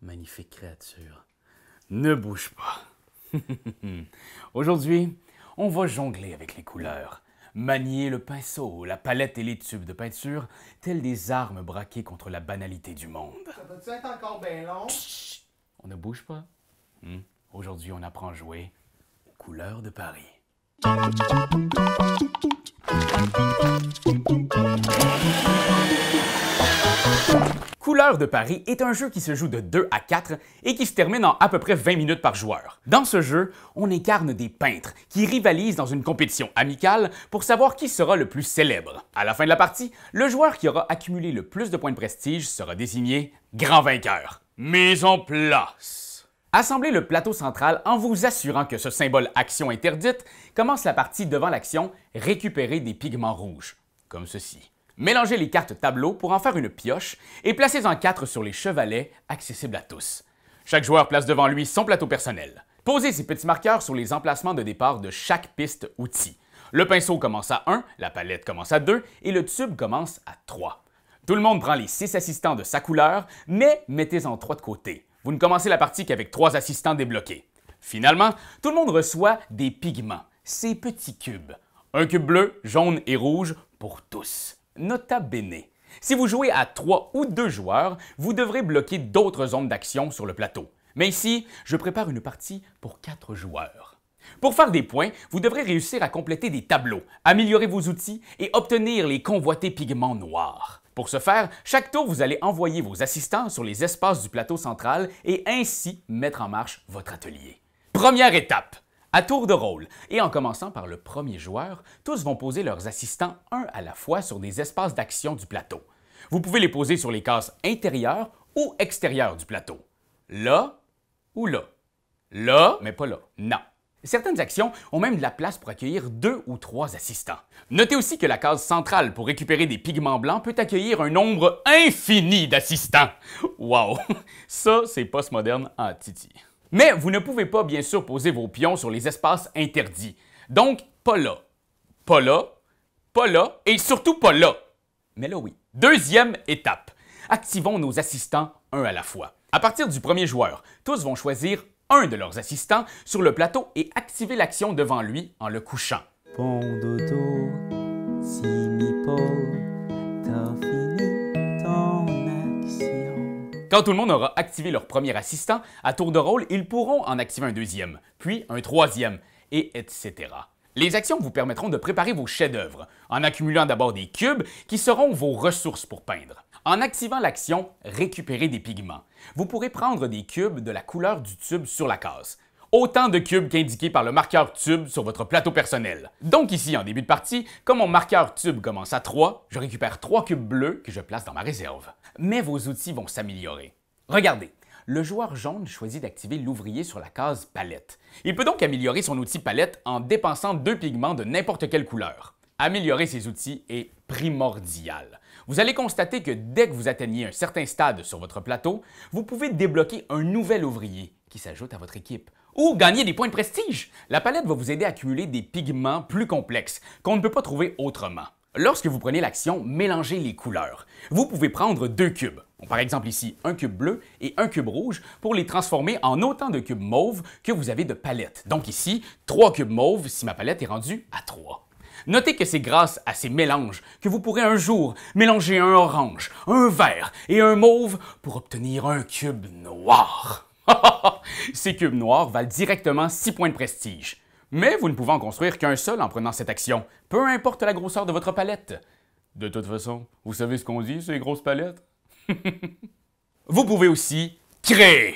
magnifique créature. Ne bouge pas. Aujourd'hui, on va jongler avec les couleurs, manier le pinceau, la palette et les tubes de peinture, tels des armes braquées contre la banalité du monde. Ça peut-tu être encore bien long? Chut! On ne bouge pas. Aujourd'hui, on apprend à jouer aux couleurs de Paris. Couleurs de Paris est un jeu qui se joue de 2 à 4 et qui se termine en à peu près 20 minutes par joueur. Dans ce jeu, on incarne des peintres qui rivalisent dans une compétition amicale pour savoir qui sera le plus célèbre. À la fin de la partie, le joueur qui aura accumulé le plus de points de prestige sera désigné grand vainqueur. Mise en place. Assemblez le plateau central en vous assurant que ce symbole action interdite commence la partie devant l'action récupérer des pigments rouges, comme ceci. Mélangez les cartes tableau pour en faire une pioche et placez-en 4 sur les chevalets accessibles à tous. Chaque joueur place devant lui son plateau personnel. Posez ces petits marqueurs sur les emplacements de départ de chaque piste outil. Le pinceau commence à 1, la palette commence à 2 et le tube commence à 3. Tout le monde prend les 6 assistants de sa couleur, mais mettez-en 3 de côté. Vous ne commencez la partie qu'avec 3 assistants débloqués. Finalement, tout le monde reçoit des pigments, ces petits cubes. Un cube bleu, jaune et rouge pour tous. Nota bene. Si vous jouez à 3 ou 2 joueurs, vous devrez bloquer d'autres zones d'action sur le plateau. Mais ici, je prépare une partie pour 4 joueurs. Pour faire des points, vous devrez réussir à compléter des tableaux, améliorer vos outils et obtenir les convoités pigments noirs. Pour ce faire, chaque tour, vous allez envoyer vos assistants sur les espaces du plateau central et ainsi mettre en marche votre atelier. Première étape. À tour de rôle, et en commençant par le premier joueur, tous vont poser leurs assistants un à la fois sur des espaces d'action du plateau. Vous pouvez les poser sur les cases intérieures ou extérieures du plateau. Là ou là. Là, mais pas là. Non. Certaines actions ont même de la place pour accueillir 2 ou 3 assistants. Notez aussi que la case centrale pour récupérer des pigments blancs peut accueillir un nombre infini d'assistants. Wow! Ça, c'est postmoderne en titi. Mais vous ne pouvez pas, bien sûr, poser vos pions sur les espaces interdits. Donc, pas là, pas là, pas là et surtout pas là. Mais là, oui. Deuxième étape. Activons nos assistants un à la fois. À partir du premier joueur, tous vont choisir un de leurs assistants sur le plateau et activer l'action devant lui en le couchant. Bon dodo, si mi po, t'as fini ton action. Quand tout le monde aura activé leur premier assistant, à tour de rôle, ils pourront en activer un deuxième, puis un troisième, et etc. Les actions vous permettront de préparer vos chefs-d'œuvre, en accumulant d'abord des cubes qui seront vos ressources pour peindre. En activant l'action « Récupérer des pigments », vous pourrez prendre des cubes de la couleur du tube sur la case. Autant de cubes qu'indiqués par le marqueur tube sur votre plateau personnel. Donc ici, en début de partie, comme mon marqueur tube commence à 3, je récupère 3 cubes bleus que je place dans ma réserve. Mais vos outils vont s'améliorer. Regardez, le joueur jaune choisit d'activer l'ouvrier sur la case palette. Il peut donc améliorer son outil palette en dépensant 2 pigments de n'importe quelle couleur. Améliorer ses outils est primordial. Vous allez constater que dès que vous atteignez un certain stade sur votre plateau, vous pouvez débloquer un nouvel ouvrier qui s'ajoute à votre équipe. Ou gagner des points de prestige. La palette va vous aider à accumuler des pigments plus complexes qu'on ne peut pas trouver autrement. Lorsque vous prenez l'action « Mélanger les couleurs », vous pouvez prendre 2 cubes, par exemple ici un cube bleu et un cube rouge, pour les transformer en autant de cubes mauves que vous avez de palettes. Donc ici, 3 cubes mauves si ma palette est rendue à 3. Notez que c'est grâce à ces mélanges que vous pourrez un jour mélanger un orange, un vert et un mauve pour obtenir un cube noir. Ces cubes noirs valent directement 6 points de prestige. Mais vous ne pouvez en construire qu'un seul en prenant cette action, peu importe la grosseur de votre palette. De toute façon, vous savez ce qu'on dit, ces grosses palettes? Vous pouvez aussi créer.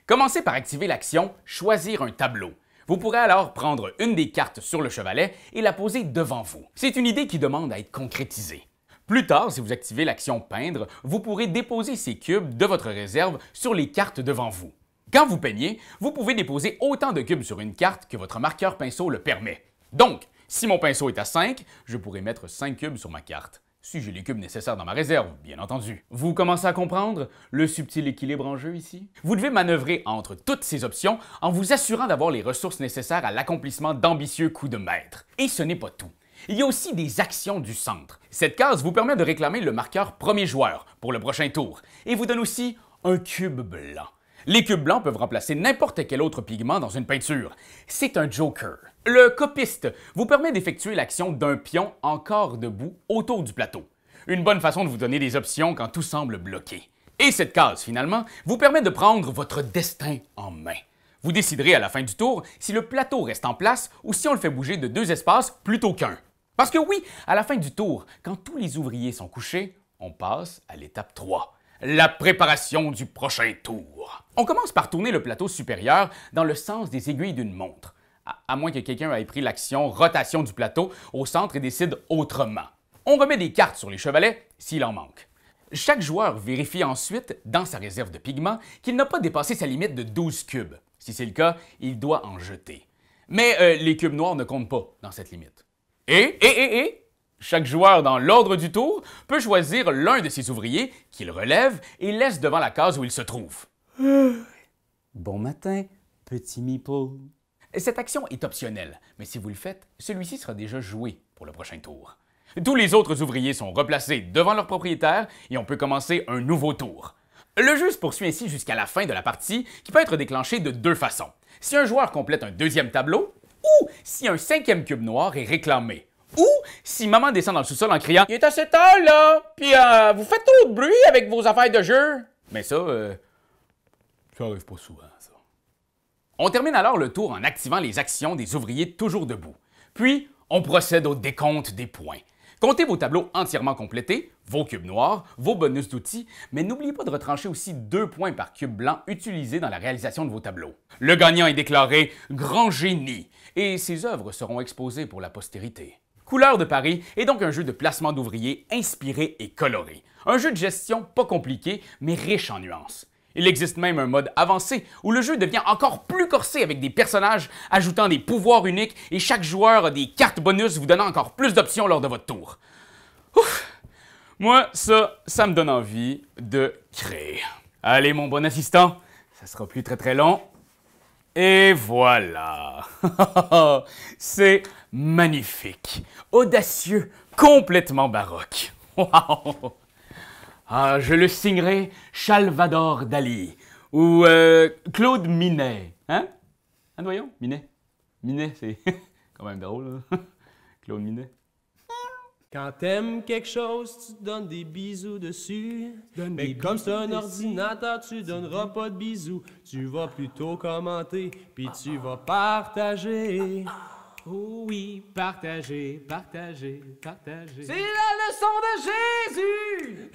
Commencez par activer l'action « Choisir un tableau ». Vous pourrez alors prendre une des cartes sur le chevalet et la poser devant vous. C'est une idée qui demande à être concrétisée. Plus tard, si vous activez l'action « Peindre », vous pourrez déposer ces cubes de votre réserve sur les cartes devant vous. Quand vous peignez, vous pouvez déposer autant de cubes sur une carte que votre marqueur pinceau le permet. Donc, si mon pinceau est à 5, je pourrais mettre 5 cubes sur ma carte. Si j'ai les cubes nécessaires dans ma réserve, bien entendu. Vous commencez à comprendre le subtil équilibre en jeu ici? Vous devez manœuvrer entre toutes ces options en vous assurant d'avoir les ressources nécessaires à l'accomplissement d'ambitieux coups de maître. Et ce n'est pas tout. Il y a aussi des actions du centre. Cette case vous permet de réclamer le marqueur premier joueur pour le prochain tour et vous donne aussi un cube blanc. Les cubes blancs peuvent remplacer n'importe quel autre pigment dans une peinture. C'est un joker. Le copiste vous permet d'effectuer l'action d'un pion encore debout autour du plateau. Une bonne façon de vous donner des options quand tout semble bloqué. Et cette case, finalement, vous permet de prendre votre destin en main. Vous déciderez à la fin du tour si le plateau reste en place ou si on le fait bouger de 2 espaces plutôt qu'1. Parce que oui, à la fin du tour, quand tous les ouvriers sont couchés, on passe à l'étape 3. La préparation du prochain tour. On commence par tourner le plateau supérieur dans le sens des aiguilles d'une montre, à moins que quelqu'un ait pris l'action rotation du plateau au centre et décide autrement. On remet des cartes sur les chevalets s'il en manque. Chaque joueur vérifie ensuite, dans sa réserve de pigments, qu'il n'a pas dépassé sa limite de 12 cubes. Si c'est le cas, il doit en jeter. Mais les cubes noirs ne comptent pas dans cette limite. Et chaque joueur dans l'ordre du tour peut choisir l'un de ses ouvriers qu'il relève et laisse devant la case où il se trouve. Bon matin, petit meeple. Cette action est optionnelle, mais si vous le faites, celui-ci sera déjà joué pour le prochain tour. Tous les autres ouvriers sont replacés devant leur propriétaire et on peut commencer un nouveau tour. Le jeu se poursuit ainsi jusqu'à la fin de la partie qui peut être déclenché de 2 façons. Si un joueur complète un 2e tableau ou si un 5e cube noir est réclamé. Ou si maman descend dans le sous-sol en criant « Il est assez tard là, puis vous faites trop de bruit avec vos affaires de jeu. » Mais ça arrive pas souvent, ça. On termine alors le tour en activant les actions des ouvriers toujours debout. Puis, on procède au décompte des points. Comptez vos tableaux entièrement complétés, vos cubes noirs, vos bonus d'outils, mais n'oubliez pas de retrancher aussi 2 points par cube blanc utilisé dans la réalisation de vos tableaux. Le gagnant est déclaré grand génie et ses œuvres seront exposées pour la postérité. Couleurs de Paris est donc un jeu de placement d'ouvriers inspiré et coloré. Un jeu de gestion pas compliqué, mais riche en nuances. Il existe même un mode avancé où le jeu devient encore plus corsé avec des personnages ajoutant des pouvoirs uniques et chaque joueur a des cartes bonus vous donnant encore plus d'options lors de votre tour. Ouf! Moi, ça me donne envie de créer. Allez, mon bon assistant, ça sera plus très long. Et voilà! C'est magnifique, audacieux, complètement baroque. Wow! Ah, je le signerai Salvador Dali ou Claude Minet. Hein? Ah, voyons, Minet. Minet, c'est quand même drôle, là. Claude Minet. Quand t'aimes quelque chose, tu donnes des bisous dessus. Mais comme c'est un ordinateur, tu donneras pas de bisous. Tu vas plutôt commenter, puis tu vas partager. Oh oui, partager, partager, partager. C'est la leçon de Jésus!